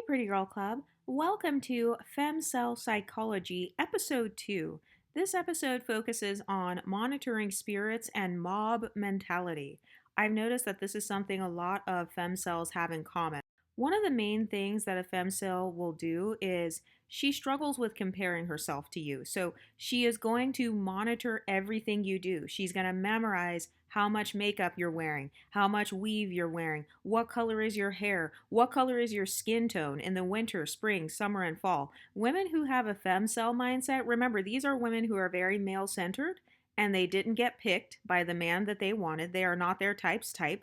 Hey, Pretty Girl Club. Welcome to Femcel Psychology, Episode 2. This episode focuses on monitoring spirits and mob mentality. I've noticed that this is something a lot of femcels have in common. One of the main things that a femcel will do is she struggles with comparing herself to you. So she is going to monitor everything you do. She's going to memorize how much makeup you're wearing, how much weave you're wearing, what color is your hair, what color is your skin tone in the winter, spring, summer, and fall. Women who have a femcel mindset, remember, these are women who are very male centered and they didn't get picked by the man that they wanted. They are not their type's type.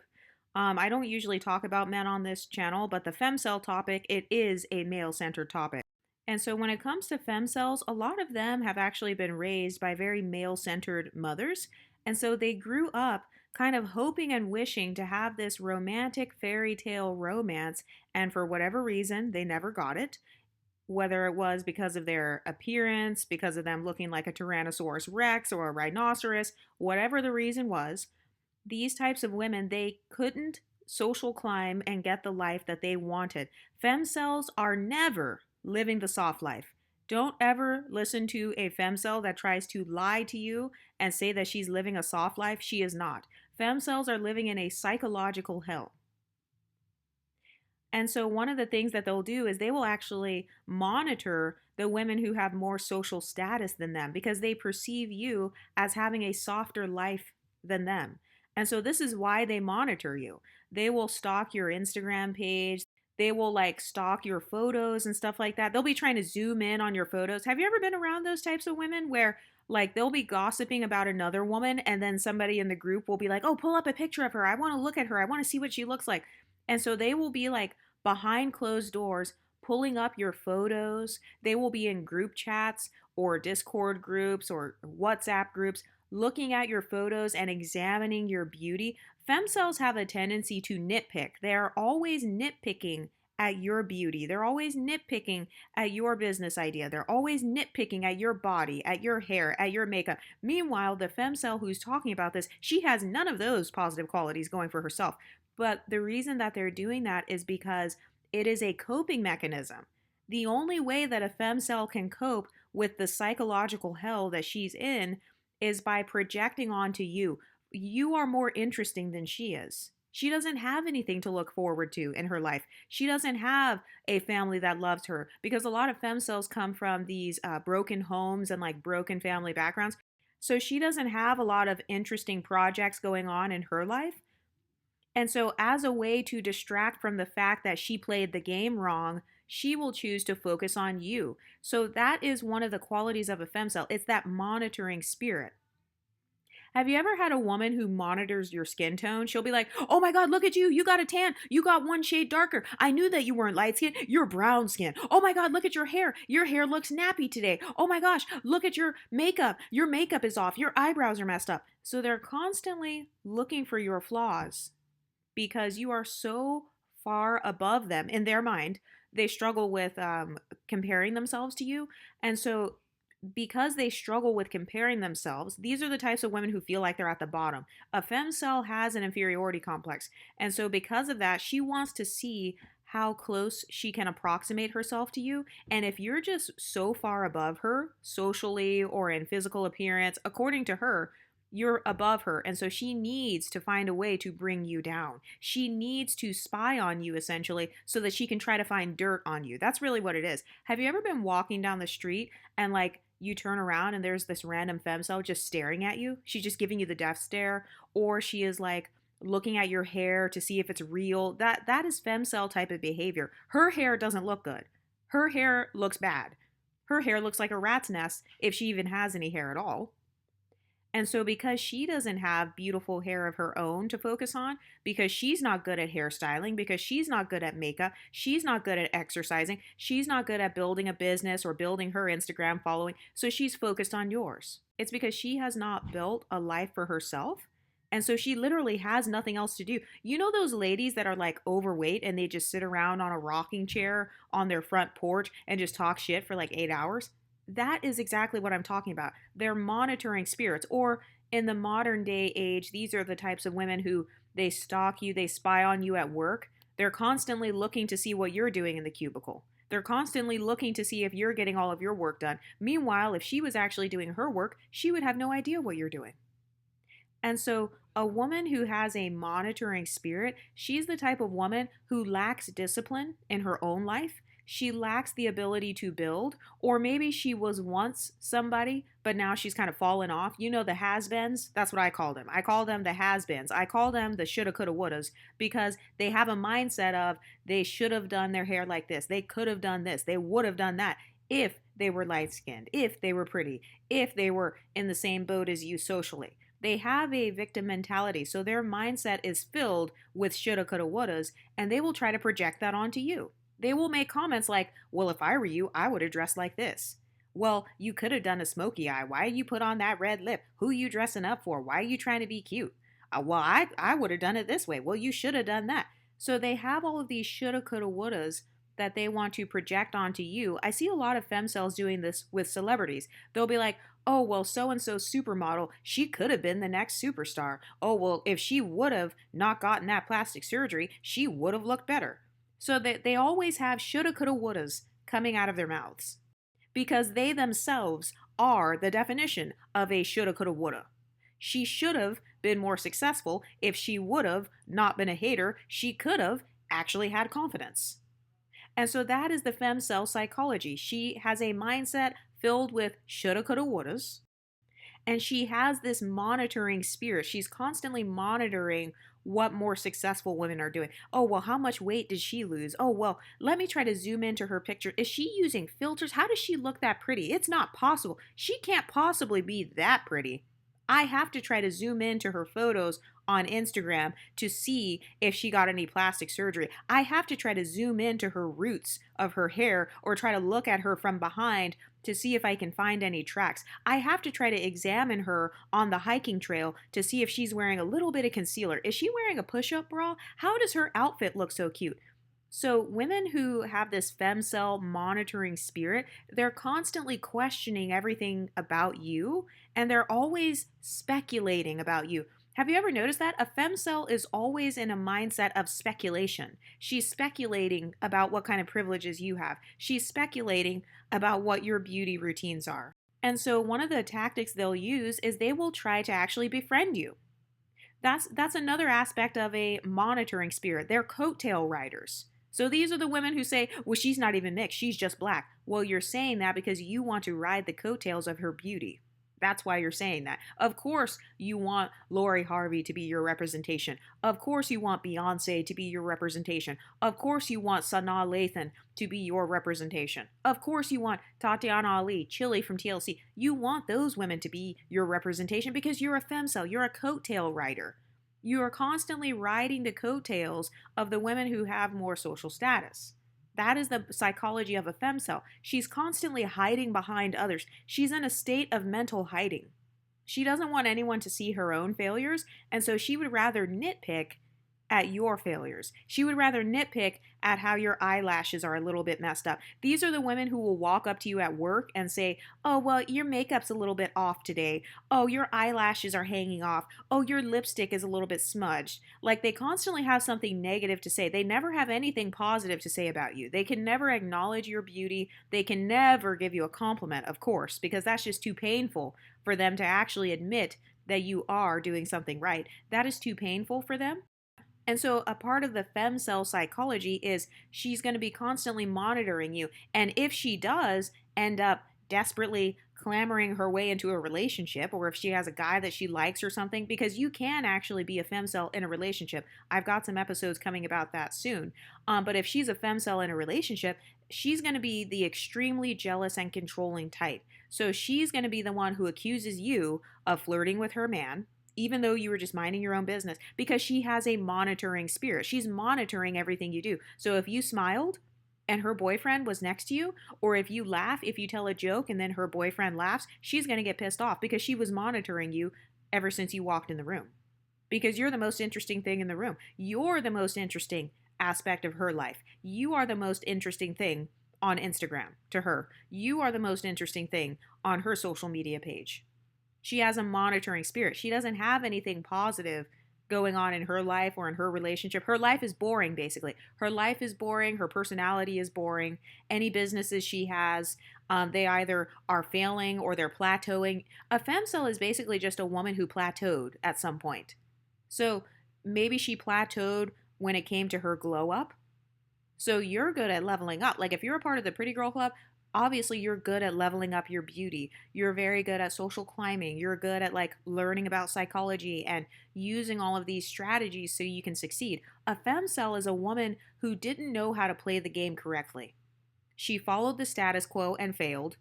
I don't usually talk about men on this channel, but the femcel topic, it is a male centered topic. And so when it comes to femcels, a lot of them have actually been raised by very male centered mothers. And so they grew up kind of hoping and wishing to have this romantic fairy tale romance. And for whatever reason, they never got it. Whether it was because of their appearance, because of them looking like a Tyrannosaurus Rex or a rhinoceros, whatever the reason was, these types of women, they couldn't social climb and get the life that they wanted. Femcels are never living the soft life. Don't ever listen to a femcel that tries to lie to you and say that she's living a soft life. She is not. Femcels are living in a psychological hell. And so one of the things that they'll do is they will actually monitor the women who have more social status than them because they perceive you as having a softer life than them. And so this is why they monitor you. They will stalk your Instagram page. They will like stalk your photos and stuff like that. They'll be trying to zoom in on your photos. Have you ever been around those types of women where like they'll be gossiping about another woman and then somebody in the group will be like, "Oh, pull up a picture of her. I want to look at her. I want to see what she looks like." And so they will be like behind closed doors pulling up your photos. They will be in group chats or Discord groups or WhatsApp groups looking at your photos and examining your beauty. Femcels have a tendency to nitpick. They are always nitpicking at your beauty. They're always nitpicking at your business idea. They're always nitpicking at your body, at your hair, at your makeup. Meanwhile, the femcel who's talking about this, she has none of those positive qualities going for herself. But the reason that they're doing that is because it is a coping mechanism. The only way that a femcel can cope with the psychological hell that she's in is by projecting onto you. You are more interesting than she is. She doesn't have anything to look forward to in her life. She doesn't have a family that loves her because a lot of femcels come from these broken homes and like broken family backgrounds. So she doesn't have a lot of interesting projects going on in her life. And so, as a way to distract from the fact that she played the game wrong, she will choose to focus on you. So, that is one of the qualities of a femcel. It's that monitoring spirit. Have you ever had a woman who monitors your skin tone? She'll be like, "Oh my God, look at you. You got a tan. You got one shade darker. I knew that you weren't light skin. You're brown skin. Oh my God, look at your hair. Your hair looks nappy today. Oh my gosh, look at your makeup. Your makeup is off. Your eyebrows are messed up." So they're constantly looking for your flaws because you are so far above them in their mind. They struggle with comparing themselves to you. And so because they struggle with comparing themselves, these are the types of women who feel like they're at the bottom. A femcel has an inferiority complex. And so because of that, she wants to see how close she can approximate herself to you. And if you're just so far above her, socially or in physical appearance, according to her, you're above her. And so she needs to find a way to bring you down. She needs to spy on you essentially so that she can try to find dirt on you. That's really what it is. Have you ever been walking down the street and like you turn around and there's this random femcel just staring at you? She's just giving you the death stare, or she is like looking at your hair to see if it's real. That is femcel type of behavior. Her hair doesn't look good. Her hair looks bad. Her hair looks like a rat's nest if she even has any hair at all. And so, because she doesn't have beautiful hair of her own to focus on, because she's not good at hairstyling, because she's not good at makeup, she's not good at exercising, she's not good at building a business or building her Instagram following, so she's focused on yours. It's because she has not built a life for herself. And so she literally has nothing else to do. You know those ladies that are like overweight and they just sit around on a rocking chair on their front porch and just talk shit for like 8 hours? That is exactly what I'm talking about. They're monitoring spirits. Or in the modern day age, these are the types of women who they stalk you, they spy on you at work. They're constantly looking to see what you're doing in the cubicle. They're constantly looking to see if you're getting all of your work done. Meanwhile, if she was actually doing her work, she would have no idea what you're doing. And so, a woman who has a monitoring spirit, she's the type of woman who lacks discipline in her own life. She lacks the ability to build, or maybe she was once somebody, but now she's kind of fallen off. You know, the has-beens? That's what I call them. I call them the has-beens. I call them the shoulda, coulda, wouldas because they have a mindset of they should have done their hair like this. They could have done this. They would have done that if they were light-skinned, if they were pretty, if they were in the same boat as you socially. They have a victim mentality, so their mindset is filled with shoulda, coulda, wouldas, and they will try to project that onto you. They will make comments like, well, if I were you, I would have dressed like this. Well, you could have done a smoky eye. Why you put on that red lip? Who you dressing up for? Why are you trying to be cute? I would have done it this way. Well, you should have done that. So they have all of these shoulda, coulda, wouldas that they want to project onto you. I see a lot of femcels doing this with celebrities. They'll be like, oh, well, so-and-so supermodel, she could have been the next superstar. Oh, well, if she would have not gotten that plastic surgery, she would have looked better. So they always have shoulda, coulda, wouldas coming out of their mouths because they themselves are the definition of a shoulda, coulda, woulda. She should have been more successful. If she would have not been a hater, she could have actually had confidence. And so that is the femcel psychology. She has a mindset filled with shoulda, coulda, wouldas. And she has this monitoring spirit. She's constantly monitoring what more successful women are doing. Oh, well, how much weight did she lose? Oh, well, let me try to zoom into her picture. Is she using filters? How does she look that pretty? It's not possible. She can't possibly be that pretty. I have to try to zoom into her photos on Instagram to see if she got any plastic surgery. I have to try to zoom into her roots of her hair or try to look at her from behind to see if I can find any tracks. I have to try to examine her on the hiking trail to see if she's wearing a little bit of concealer. Is she wearing a push-up bra? How does her outfit look so cute? So women who have this femcel monitoring spirit, they're constantly questioning everything about you and they're always speculating about you. Have you ever noticed that? A femcel is always in a mindset of speculation. She's speculating about what kind of privileges you have. She's speculating about what your beauty routines are. And so one of the tactics they'll use is they will try to actually befriend you. That's another aspect of a monitoring spirit. They're coattail riders. So these are the women who say, well, she's not even mixed, she's just black. Well, you're saying that because you want to ride the coattails of her beauty. That's why you're saying that. Of course, you want Lori Harvey to be your representation. Of course, you want Beyonce to be your representation. Of course, you want Sanaa Lathan to be your representation. Of course, you want Tatiana Ali, Chili from TLC. You want those women to be your representation because you're a femcel. You're a coattail rider. You are constantly riding the coattails of the women who have more social status. That is the psychology of a femcel. She's constantly hiding behind others. She's in a state of mental hiding. She doesn't want anyone to see her own failures, and so she would rather nitpick at your failures. She would rather nitpick at how your eyelashes are a little bit messed up. These are the women who will walk up to you at work and say, oh, well, your makeup's a little bit off today. Oh, your eyelashes are hanging off. Oh, your lipstick is a little bit smudged. Like they constantly have something negative to say. They never have anything positive to say about you. They can never acknowledge your beauty. They can never give you a compliment, of course, because that's just too painful for them to actually admit that you are doing something right. That is too painful for them. And so a part of the femcel psychology is she's going to be constantly monitoring you. And if she does end up desperately clamoring her way into a relationship, or if she has a guy that she likes or something, because you can actually be a femcel in a relationship. I've got some episodes coming about that soon. But if she's a femcel in a relationship, she's going to be the extremely jealous and controlling type. So she's going to be the one who accuses you of flirting with her man, even though you were just minding your own business, because she has a monitoring spirit. She's monitoring everything you do. So if you smiled and her boyfriend was next to you, or if you laugh, if you tell a joke and then her boyfriend laughs, she's going to get pissed off because she was monitoring you ever since you walked in the room. Because you're the most interesting thing in the room. You're the most interesting aspect of her life. You are the most interesting thing on Instagram to her. You are the most interesting thing on her social media page. She has a monitoring spirit. She doesn't have anything positive going on in her life or in her relationship. Her life is boring, basically. Her life is boring. Her personality is boring. Any businesses she has, they either are failing or they're plateauing. A femcel is basically just a woman who plateaued at some point. So maybe she plateaued when it came to her glow up. So you're good at leveling up. Like if you're a part of the Pretty Girl Club, obviously you're good at leveling up your beauty. You're very good at social climbing. You're good at like learning about psychology and using all of these strategies so you can succeed. A femcel is a woman who didn't know how to play the game correctly. She followed the status quo and failed,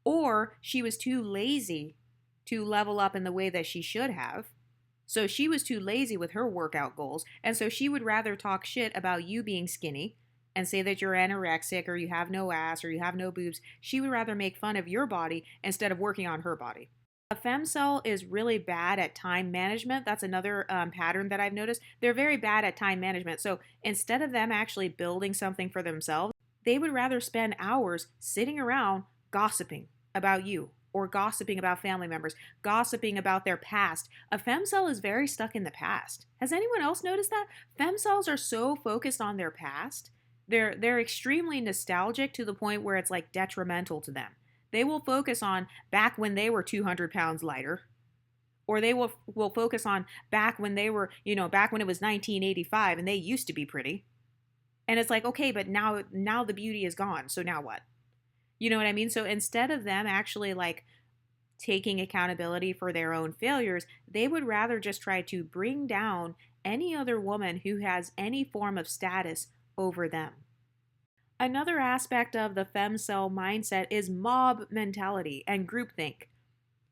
or she was too lazy to level up in the way that she should have. So she was too lazy with her workout goals, and so she would rather talk shit about you being skinny and say that you're anorexic or you have no ass or you have no boobs. She would rather make fun of your body instead of working on her body. A femcel is really bad at time management. That's another pattern that I've noticed. They're very bad at time management. So instead of them actually building something for themselves, they would rather spend hours sitting around gossiping about you or gossiping about family members, gossiping about their past. A femcel is very stuck in the past. Has anyone else noticed that? Femcels are so focused on their past. They're extremely nostalgic to the point where it's like detrimental to them. They will focus on back when they were 200 pounds lighter, or they will focus on back when they were, back when it was 1985 and they used to be pretty. And it's like, okay, but now the beauty is gone. So now what? You know what I mean? So instead of them actually like taking accountability for their own failures, they would rather just try to bring down any other woman who has any form of status over them. Another aspect of the femcel mindset is mob mentality and groupthink.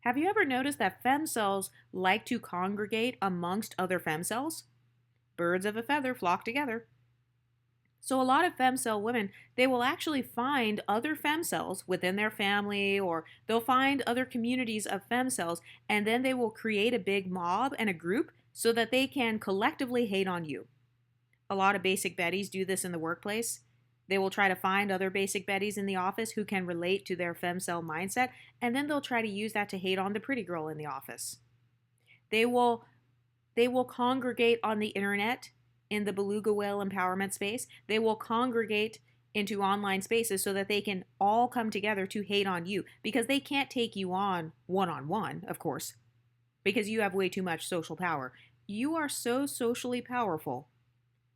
Have you ever noticed that femcels like to congregate amongst other femcels? Birds of a feather flock together. So a lot of femcel women, they will actually find other femcels within their family, or they'll find other communities of femcels, and then they will create a big mob and a group so that they can collectively hate on you. A lot of basic Betties do this in the workplace. They will try to find other basic Betties in the office who can relate to their femcel mindset, and then they'll try to use that to hate on the pretty girl in the office. They will congregate on the internet in the beluga whale empowerment space. They will congregate into online spaces so that they can all come together to hate on you, because they can't take you on one-on-one, of course, because you have way too much social power. You are so socially powerful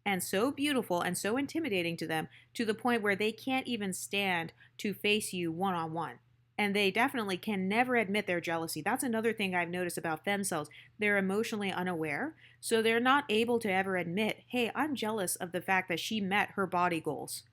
and so beautiful and so intimidating to them, to the point where they can't even stand to face you one-on-one. And they definitely can never admit their jealousy. That's another thing I've noticed about femcels. They're emotionally unaware, so they're not able to ever admit, hey, I'm jealous of the fact that she met her body goals.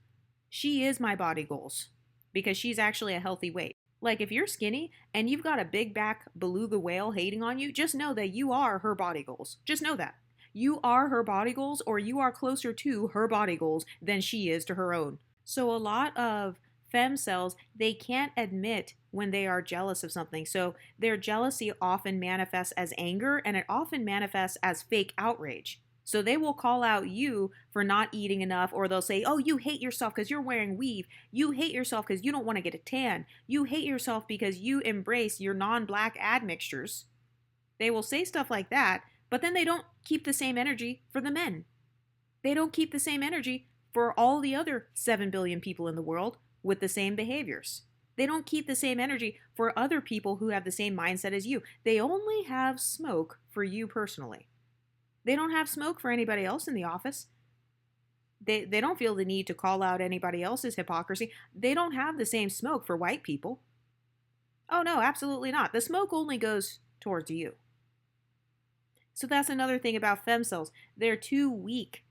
She is my body goals because she's actually a healthy weight. Like if you're skinny and you've got a big back beluga whale hating on you, just know that you are her body goals. Just know that. You are her body goals, or you are closer to her body goals than she is to her own. So a lot of femcels, they can't admit when they are jealous of something. So their jealousy often manifests as anger, and it often manifests as fake outrage. So they will call out you for not eating enough, or they'll say, oh, you hate yourself because you're wearing weave. You hate yourself because you don't want to get a tan. You hate yourself because you embrace your non-black admixtures. They will say stuff like that, but then they don't keep the same energy for the men. They don't keep the same energy for all the other 7 billion people in the world with the same behaviors. They don't keep the same energy for other people who have the same mindset as you. They only have smoke for you personally. They don't have smoke for anybody else in the office. They don't feel the need to call out anybody else's hypocrisy. They don't have the same smoke for white people. Oh no, absolutely not. The smoke only goes towards you. So that's another thing about femcels. They're too weak.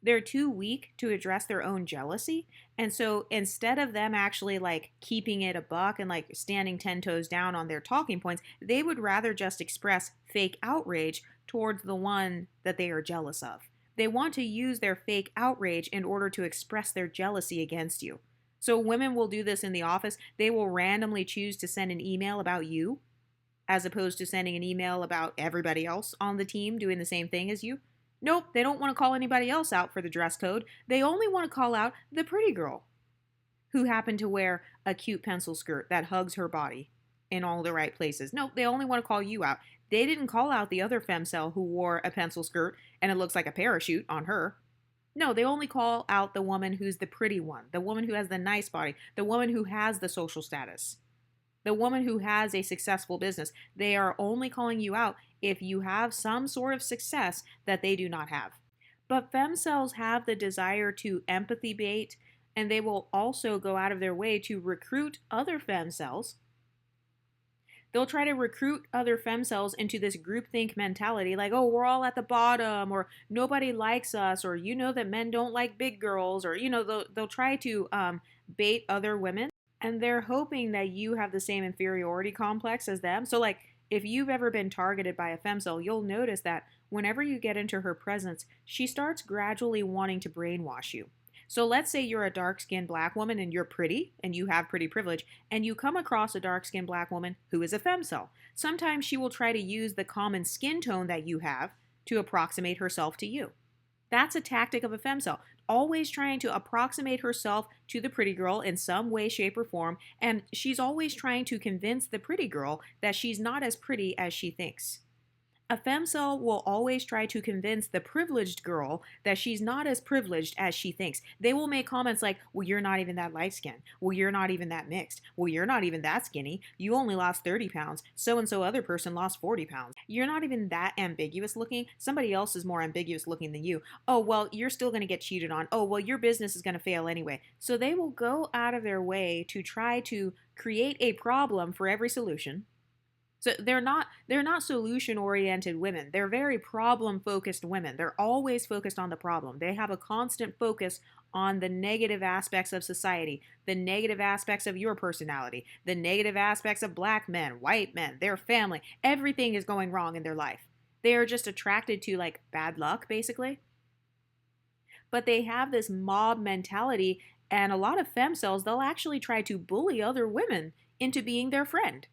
They're too weak to address their own jealousy. And so instead of them actually like keeping it a buck and like standing 10 toes down on their talking points, they would rather just express fake outrage towards the one that they are jealous of. They want to use their fake outrage in order to express their jealousy against you. So women will do this in the office. They will randomly choose to send an email about you, as opposed to sending an email about everybody else on the team doing the same thing as you. Nope, they don't want to call anybody else out for the dress code. They only want to call out the pretty girl who happened to wear a cute pencil skirt that hugs her body in all the right places. Nope, they only want to call you out. They didn't call out the other femcel who wore a pencil skirt and it looks like a parachute on her. No, they only call out the woman who's the pretty one, the woman who has the nice body, the woman who has the social status, the woman who has a successful business. They are only calling you out if you have some sort of success that they do not have. But femcells have the desire to empathy bait, and they will also go out of their way to recruit other femcells. They'll try to recruit other femcells into this groupthink mentality, like, oh, we're all at the bottom, or nobody likes us, or you know that men don't like big girls, or they'll try to bait other women, and they're hoping that you have the same inferiority complex as them. So, like, if you've ever been targeted by a femcel, you'll notice that whenever you get into her presence, she starts gradually wanting to brainwash you. So let's say you're a dark-skinned black woman and you're pretty and you have pretty privilege, and you come across a dark-skinned black woman who is a femcel. Sometimes she will try to use the common skin tone that you have to approximate herself to you. That's a tactic of a femcel, always trying to approximate herself to the pretty girl in some way, shape, or form, and she's always trying to convince the pretty girl that she's not as pretty as she thinks. A femcel will always try to convince the privileged girl that she's not as privileged as she thinks. They will make comments like, well, you're not even that light skinned. Well, you're not even that mixed. Well, you're not even that skinny. You only lost 30 pounds. So-and-so other person lost 40 pounds. You're not even that ambiguous looking. Somebody else is more ambiguous looking than you. Oh, well, you're still going to get cheated on. Oh, well, your business is going to fail anyway. So they will go out of their way to try to create a problem for every solution. So they're not solution-oriented women. They're very problem-focused women. They're always focused on the problem. They have a constant focus on the negative aspects of society, the negative aspects of your personality, the negative aspects of black men, white men, their family. Everything is going wrong in their life. They are just attracted to like bad luck, basically. But they have this mob mentality, and a lot of femcells, they'll actually try to bully other women into being their friend.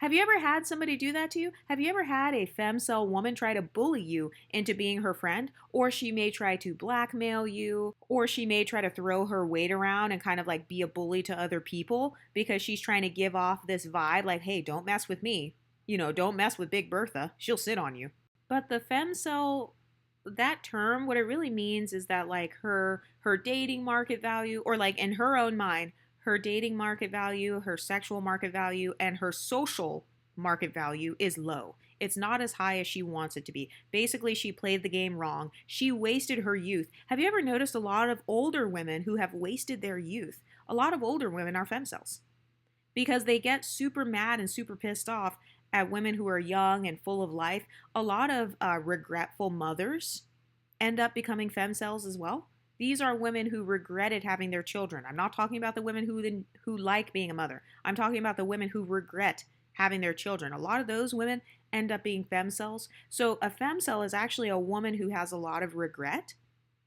Have you ever had somebody do that to you? Have you ever had a femcel woman try to bully you into being her friend? Or she may try to blackmail you, or she may try to throw her weight around and kind of like be a bully to other people because she's trying to give off this vibe like, hey, don't mess with me. Don't mess with Big Bertha. She'll sit on you. But the femcel, that term, what it really means is that like her dating market value, or like in her own mind, her dating market value, her sexual market value, and her social market value is low. It's not as high as she wants it to be. Basically, she played the game wrong. She wasted her youth. Have you ever noticed a lot of older women who have wasted their youth? A lot of older women are femcels because they get super mad and super pissed off at women who are young and full of life. A lot of regretful mothers end up becoming femcels as well. These are women who regretted having their children. I'm not talking about the women who like being a mother. I'm talking about the women who regret having their children. A lot of those women end up being femcels. So a femcel is actually a woman who has a lot of regret.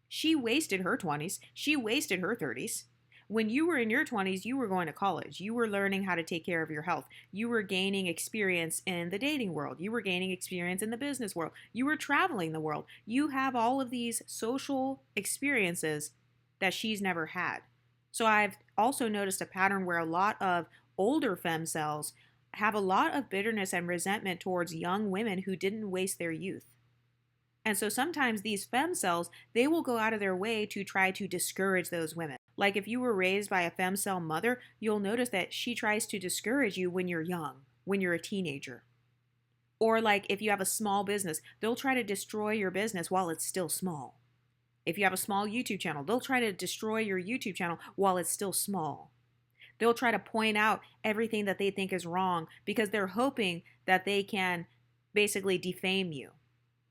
She wasted her 20s. She wasted her 30s. When you were in your 20s, you were going to college. You were learning how to take care of your health. You were gaining experience in the dating world. You were gaining experience in the business world. You were traveling the world. You have all of these social experiences that she's never had. So I've also noticed a pattern where a lot of older femcels have a lot of bitterness and resentment towards young women who didn't waste their youth. And so sometimes these femcels, they will go out of their way to try to discourage those women. Like if you were raised by a femcel mother, you'll notice that she tries to discourage you when you're young, when you're a teenager. Or like if you have a small business, they'll try to destroy your business while it's still small. If you have a small YouTube channel, they'll try to destroy your YouTube channel while it's still small. They'll try to point out everything that they think is wrong because they're hoping that they can basically defame you.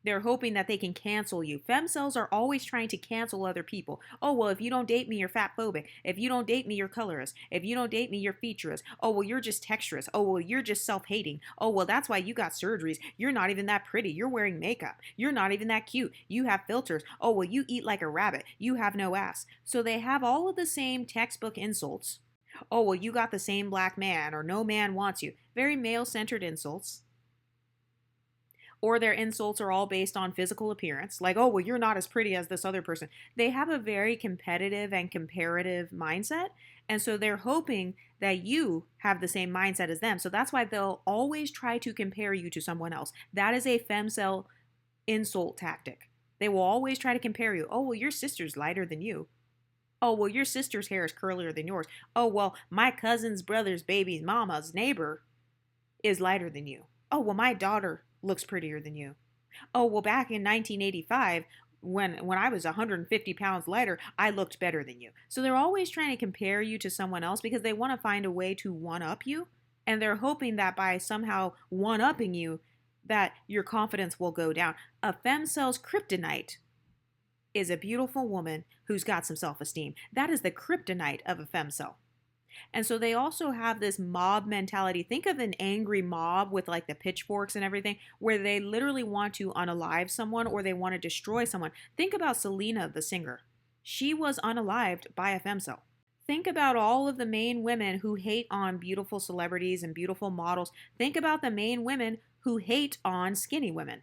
They're hoping that they can cancel you. Femcels are always trying to cancel other people. Oh, well, if you don't date me, you're fat phobic. If you don't date me, you're colorist. If you don't date me, you're featurist. Oh, well, you're just texturist. Oh, well, you're just self-hating. Oh, well, that's why you got surgeries. You're not even that pretty. You're wearing makeup. You're not even that cute. You have filters. Oh, well, you eat like a rabbit. You have no ass. So they have all of the same textbook insults. Oh, well, you got the same black man, or no man wants you. Very male-centered insults. Or their insults are all based on physical appearance, like, oh, well, you're not as pretty as this other person. They have a very competitive and comparative mindset. And so they're hoping that you have the same mindset as them. So that's why they'll always try to compare you to someone else. That is a femcel insult tactic. They will always try to compare you. Oh, well, your sister's lighter than you. Oh, well, your sister's hair is curlier than yours. Oh, well, my cousin's brother's baby's mama's neighbor is lighter than you. Oh, well, my daughter looks prettier than you. Oh, well, back in 1985, when I was 150 pounds lighter, I looked better than you. So they're always trying to compare you to someone else because they want to find a way to one up you. And they're hoping that by somehow one upping you, that your confidence will go down. A femcel's kryptonite is a beautiful woman who's got some self-esteem. That is the kryptonite of a femcel. And so they also have this mob mentality. Think of an angry mob with like the pitchforks and everything, where they literally want to unalive someone or they want to destroy someone. Think about Selena, the singer. She was unalived by a femcel. Think about all of the main women who hate on beautiful celebrities and beautiful models. Think about the main women who hate on skinny women.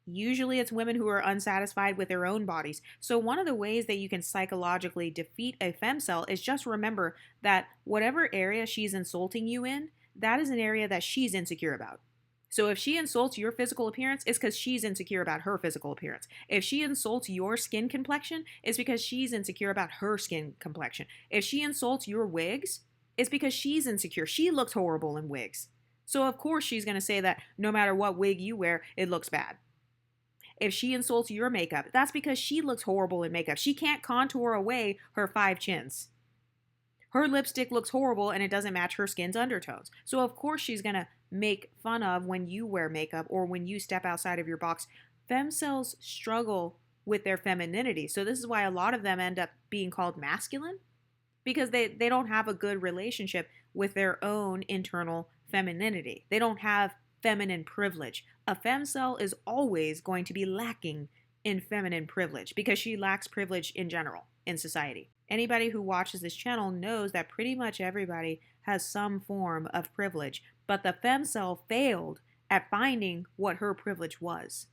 Usually it's women who are unsatisfied with their own bodies. So one of the ways that you can psychologically defeat a femcel is just remember that whatever area she's insulting you in, that is an area that she's insecure about. So if she insults your physical appearance, it's because she's insecure about her physical appearance. If she insults your skin complexion, it's because she's insecure about her skin complexion. If she insults your wigs, it's because she's insecure. She looks horrible in wigs. So of course she's going to say that no matter what wig you wear, it looks bad. If she insults your makeup, that's because she looks horrible in makeup. She can't contour away her 5 chins. Her lipstick looks horrible and it doesn't match her skin's undertones. So of course she's going to make fun of when you wear makeup or when you step outside of your box. Femcels struggle with their femininity. So this is why a lot of them end up being called masculine, because they don't have a good relationship with their own internal femininity. They don't have feminine privilege. A femcel is always going to be lacking in feminine privilege because she lacks privilege in general in society. Anybody who watches this channel knows that pretty much everybody has some form of privilege, but the femcel failed at finding what her privilege was.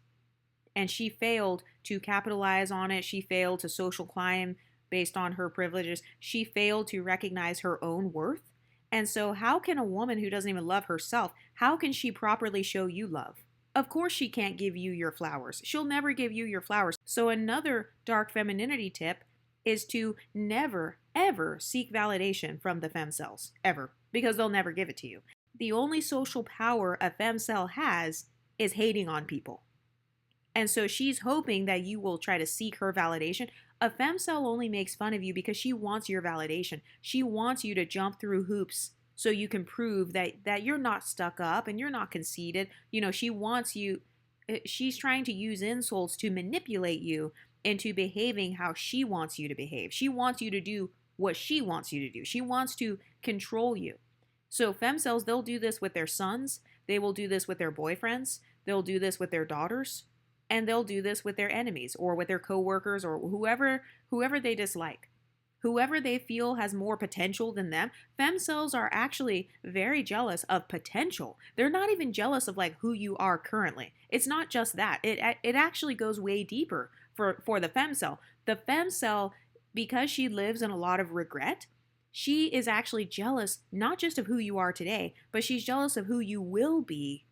And she failed to capitalize on it. She failed to social climb based on her privileges. She failed to recognize her own worth. And so how can a woman who doesn't even love herself, how can she properly show you love? Of course she can't give you your flowers. She'll never give you your flowers. So another dark femininity tip is to never, ever seek validation from the femcels, ever, because they'll never give it to you. The only social power a femcel has is hating on people. And so she's hoping that you will try to seek her validation. A femcel only makes fun of you because she wants your validation. She wants you to jump through hoops so you can prove that you're not stuck up and you're not conceited. You know, she wants you, she's trying to use insults to manipulate you into behaving how she wants you to behave. She wants you to do what she wants you to do. She wants to control you. So femcels, they'll do this with their sons. They will do this with their boyfriends. They'll do this with their daughters. And they'll do this with their enemies or with their coworkers or whoever they dislike. Whoever they feel has more potential than them. Femcels are actually very jealous of potential. They're not even jealous of like who you are currently. It's not just that. It actually goes way deeper for the femcel. The femcel, because she lives in a lot of regret, she is actually jealous not just of who you are today, but she's jealous of who you will be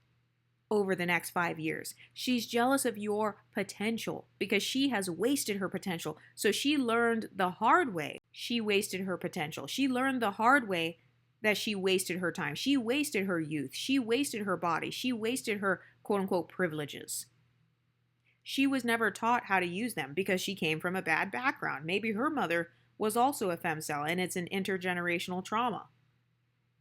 over the next 5 years. She's jealous of your potential because she has wasted her potential. So she learned the hard way. She wasted her potential. She learned the hard way that she wasted her time. She wasted her youth. She wasted her body. She wasted her quote unquote privileges. She was never taught how to use them because she came from a bad background. Maybe her mother was also a femcel and it's an intergenerational trauma.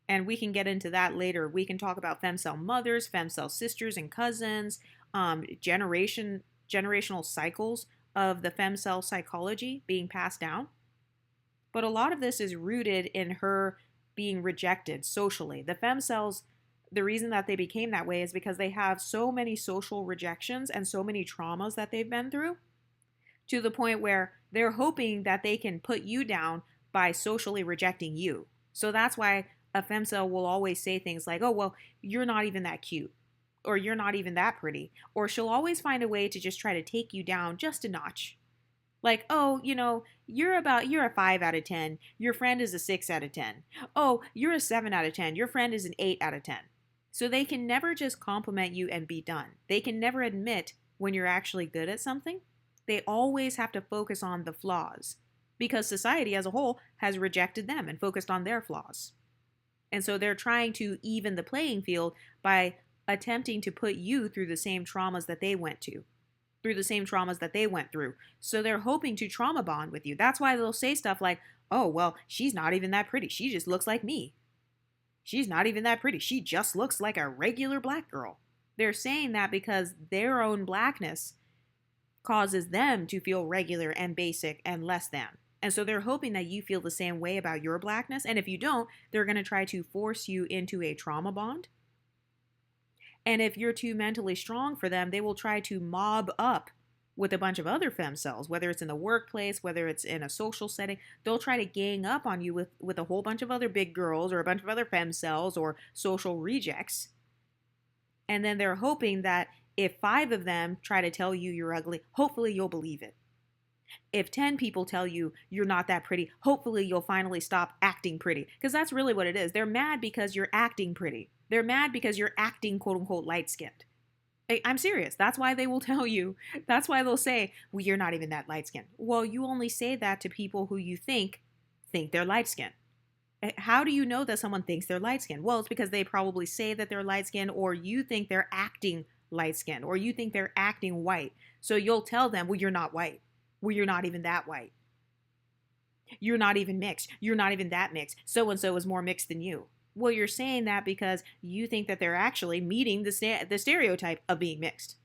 And we can get into that later. We can talk about femcel mothers, femcel sisters and cousins, generational cycles of the femcel psychology being passed down. But a lot of this is rooted in her being rejected socially. The femcels, the reason that they became that way is because they have so many social rejections and so many traumas that they've been through, to the point where they're hoping that they can put you down by socially rejecting you. So that's why a femcel will always say things like, oh, well, you're not even that cute. or you're not even that pretty, or she'll always find a way to just try to take you down just a notch. Like, oh, you're a 5 out of 10. Your friend is a 6 out of 10. Oh, you're a 7 out of 10. Your friend is an 8 out of 10. So they can never just compliment you and be done. They can never admit when you're actually good at something. They always have to focus on the flaws because society as a whole has rejected them and focused on their flaws. And so they're trying to even the playing field by attempting to put you through the same traumas that they went through. So they're hoping to trauma bond with you. That's why they'll say stuff like, oh, well, she's not even that pretty. She just looks like me. She's not even that pretty. She just looks like a regular black girl. They're saying that because their own blackness causes them to feel regular and basic and less than. And so they're hoping that you feel the same way about your blackness. And if you don't, they're going to try to force you into a trauma bond. And if you're too mentally strong for them, they will try to mob up with a bunch of other femcels, whether it's in the workplace, whether it's in a social setting. They'll try to gang up on you with a whole bunch of other big girls or a bunch of other femcels or social rejects. And then they're hoping that if 5 of them try to tell you you're ugly, hopefully you'll believe it. If 10 people tell you you're not that pretty, hopefully you'll finally stop acting pretty. Because that's really what it is. They're mad because you're acting pretty. They're mad because you're acting quote unquote light-skinned. I'm serious. That's why they will tell you. That's why they'll say, well, you're not even that light-skinned. Well, you only say that to people who you think they're light-skinned. How do you know that someone thinks they're light-skinned? Well, it's because they probably say that they're light-skinned, or you think they're acting light-skinned, or you think they're acting white. So you'll tell them, well, you're not white. Well, you're not even that white. You're not even mixed. You're not even that mixed. So-and-so is more mixed than you. Well, you're saying that because you think that they're actually meeting the stereotype of being mixed.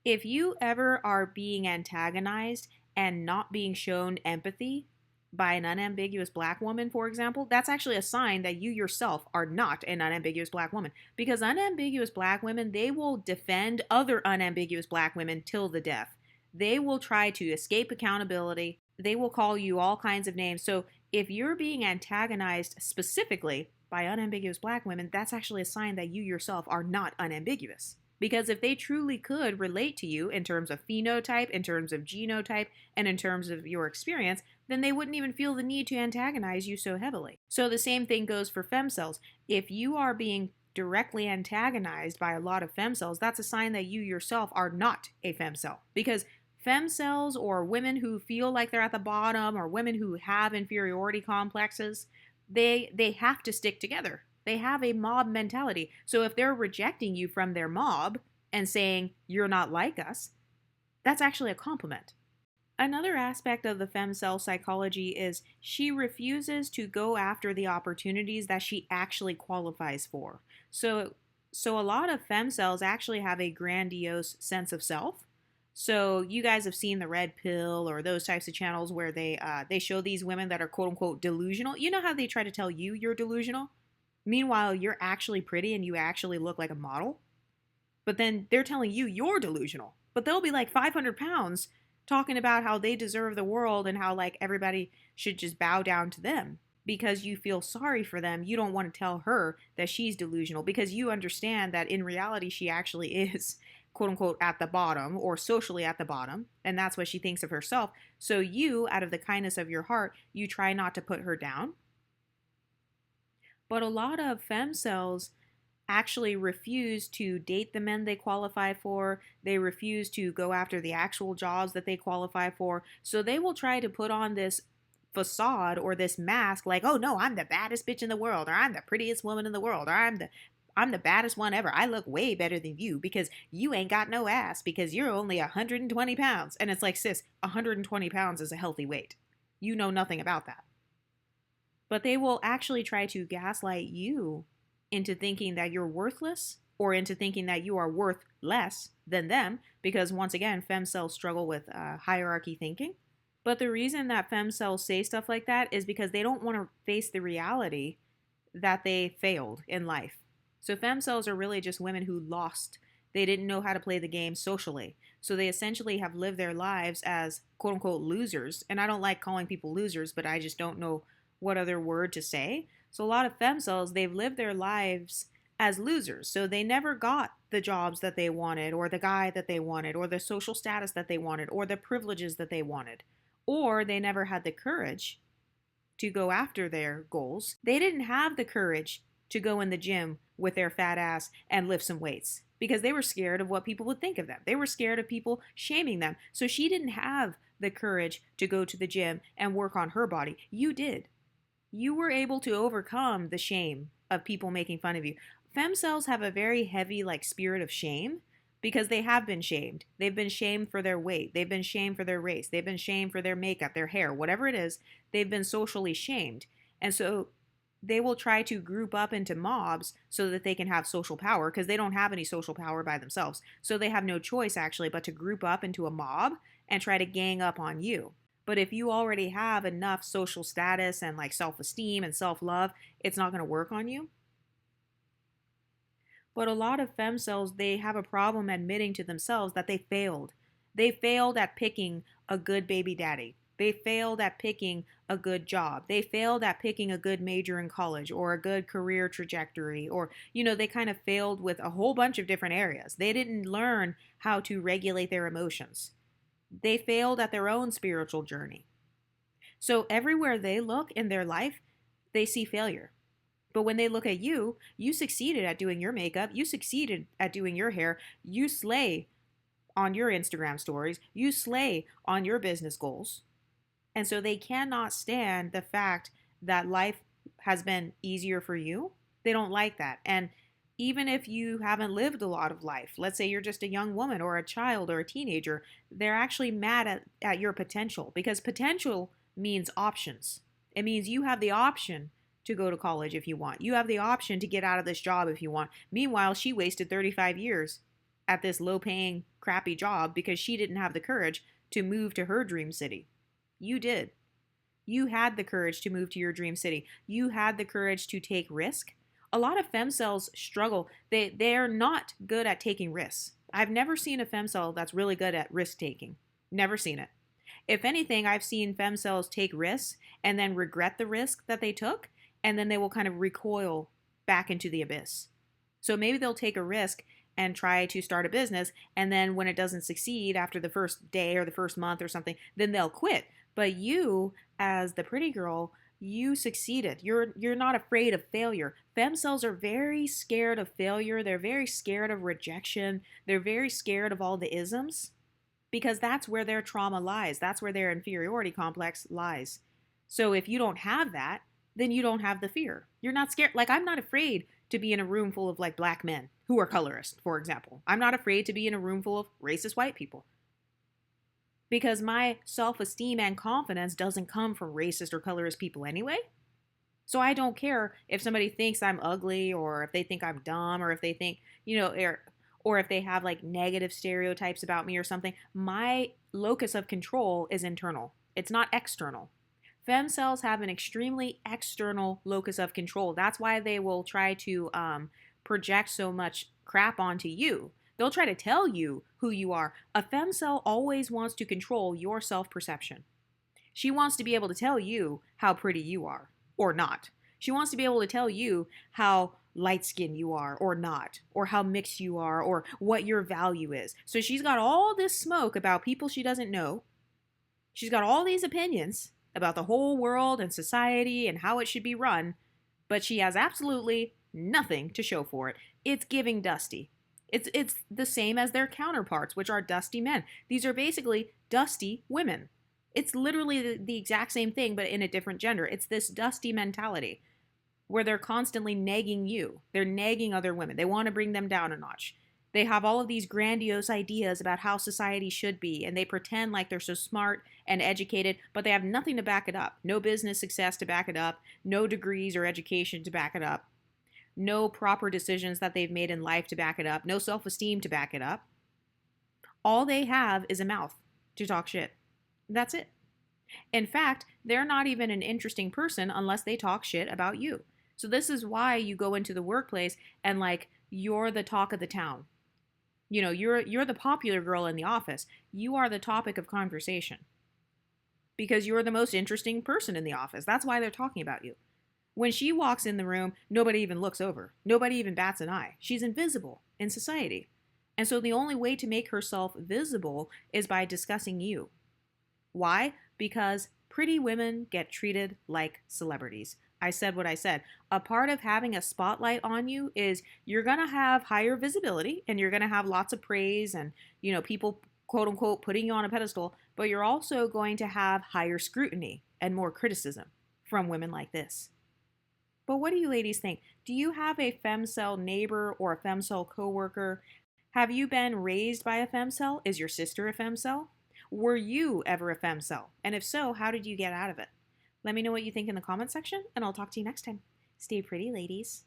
If you ever are being antagonized and not being shown empathy by an unambiguous black woman, for example, that's actually a sign that you yourself are not an unambiguous black woman. Because unambiguous black women, they will defend other unambiguous black women till the death. They will try to escape accountability. They will call you all kinds of names. So if you're being antagonized specifically by unambiguous black women, that's actually a sign that you yourself are not unambiguous. Because if they truly could relate to you in terms of phenotype, in terms of genotype, and in terms of your experience, then they wouldn't even feel the need to antagonize you so heavily. So the same thing goes for femcels. If you are being directly antagonized by a lot of femcels, that's a sign that you yourself are not a femcel. Because femcels, or women who feel like they're at the bottom, or women who have inferiority complexes, they have to stick together. They have a mob mentality. So if they're rejecting you from their mob and saying, you're not like us, that's actually a compliment. Another aspect of the femcel psychology is she refuses to go after the opportunities that she actually qualifies for. So a lot of femcels actually have a grandiose sense of self. So you guys have seen the red pill or those types of channels where they show these women that are quote unquote delusional. You know how they try to tell you you're delusional? Meanwhile, you're actually pretty and you actually look like a model. But then they're telling you you're delusional. But they'll be like 500 pounds talking about how they deserve the world and how like everybody should just bow down to them. Because you feel sorry for them, you don't want to tell her that she's delusional because you understand that in reality she actually is quote unquote at the bottom or socially at the bottom, and that's what she thinks of herself. So you, out of the kindness of your heart, you try not to put her down. But a lot of femcels actually refuse to date the men they qualify for. They refuse to go after the actual jobs that they qualify for. So they will try to put on this facade or this mask like, oh no, I'm the baddest bitch in the world, or I'm the prettiest woman in the world, or I'm the baddest one ever. I look way better than you because you ain't got no ass because you're only 120 pounds. And it's like, sis, 120 pounds is a healthy weight. You know nothing about that. But they will actually try to gaslight you into thinking that you're worthless or into thinking that you are worth less than them because, once again, femcels struggle with hierarchy thinking. But the reason that femcels say stuff like that is because they don't want to face the reality that they failed in life. So femcels are really just women who lost. They didn't know how to play the game socially. So they essentially have lived their lives as quote unquote losers. And I don't like calling people losers, but I just don't know what other word to say. So a lot of femcels, they've lived their lives as losers. So they never got the jobs that they wanted, or the guy that they wanted, or the social status that they wanted, or the privileges that they wanted. Or they never had the courage to go after their goals. They didn't have the courage to go in the gym with their fat ass and lift some weights because they were scared of what people would think of them. They were scared of people shaming them. So she didn't have the courage to go to the gym and work on her body. You did. You were able to overcome the shame of people making fun of you. Femcells have a very heavy spirit of shame because they have been shamed. They've been shamed for their weight. They've been shamed for their race. They've been shamed for their makeup, their hair, whatever it is. They've been socially shamed. And so they will try to group up into mobs so that they can have social power because they don't have any social power by themselves. So they have no choice actually but to group up into a mob and try to gang up on you. But if you already have enough social status and self-esteem and self-love, it's not going to work on you. But a lot of femcells, they have a problem admitting to themselves that they failed. They failed at picking a good baby daddy. They failed at picking a good job. They failed at picking a good major in college or a good career trajectory, or, they kind of failed with a whole bunch of different areas. They didn't learn how to regulate their emotions. They failed at their own spiritual journey. So everywhere they look in their life, they see failure. But when they look at you, you succeeded at doing your makeup. You succeeded at doing your hair. You slay on your Instagram stories. You slay on your business goals. And so they cannot stand the fact that life has been easier for you. They don't like that. And even if you haven't lived a lot of life, let's say you're just a young woman or a child or a teenager, they're actually mad at your potential because potential means options. It means you have the option to go to college if you want. You have the option to get out of this job if you want. Meanwhile, she wasted 35 years at this low-paying, crappy job because she didn't have the courage to move to her dream city. You did. You had the courage to move to your dream city. You had the courage to take risk. A lot of femcells struggle. They're not good at taking risks. I've never seen a femcell that's really good at risk taking. Never seen it. If anything, I've seen femcells take risks and then regret the risk that they took, and then they will kind of recoil back into the abyss. So maybe they'll take a risk and try to start a business, and then when it doesn't succeed after the first day or the first month or something, then they'll quit. But you, as the pretty girl, you succeeded. You're not afraid of failure. Femcells are very scared of failure. They're very scared of rejection. They're very scared of all the isms because that's where their trauma lies. That's where their inferiority complex lies. So if you don't have that, then you don't have the fear. You're not scared. I'm not afraid to be in a room full of black men who are colorist, for example. I'm not afraid to be in a room full of racist white people because my self-esteem and confidence doesn't come from racist or colorist people anyway. So I don't care if somebody thinks I'm ugly or if they think I'm dumb or if they think, or if they have negative stereotypes about me or something. My locus of control is internal. It's not external. Femcells have an extremely external locus of control. That's why they will try to project so much crap onto you. They'll try to tell you who you are. A femcell always wants to control your self-perception. She wants to be able to tell you how pretty you are, or not. She wants to be able to tell you how light-skinned you are, or not, or how mixed you are, or what your value is. So she's got all this smoke about people she doesn't know. She's got all these opinions about the whole world and society and how it should be run, but she has absolutely nothing to show for it. It's giving dusty. It's the same as their counterparts, which are dusty men. These are basically dusty women. It's literally the exact same thing, but in a different gender. It's this dusty mentality where they're constantly nagging you. They're nagging other women. They want to bring them down a notch. They have all of these grandiose ideas about how society should be, and they pretend like they're so smart and educated, but they have nothing to back it up. No business success to back it up. No degrees or education to back it up. No proper decisions that they've made in life to back it up. No self-esteem to back it up. All they have is a mouth to talk shit. That's it. In fact, they're not even an interesting person unless they talk shit about you. So this is why you go into the workplace and you're the talk of the town. You're the popular girl in the office. You are the topic of conversation because you're the most interesting person in the office. That's why they're talking about you. When she walks in the room, nobody even looks over. Nobody even bats an eye. She's invisible in society. And so the only way to make herself visible is by discussing you. Why? Because pretty women get treated like celebrities. I said what I said. A part of having a spotlight on you is you're going to have higher visibility and you're going to have lots of praise and, people quote unquote putting you on a pedestal, but you're also going to have higher scrutiny and more criticism from women like this. But what do you ladies think? Do you have a femcel neighbor or a femcel coworker? Have you been raised by a femcel? Is your sister a femcel? Were you ever a femcel? And if so, how did you get out of it? Let me know what you think in the comment section, and I'll talk to you next time. Stay pretty, ladies.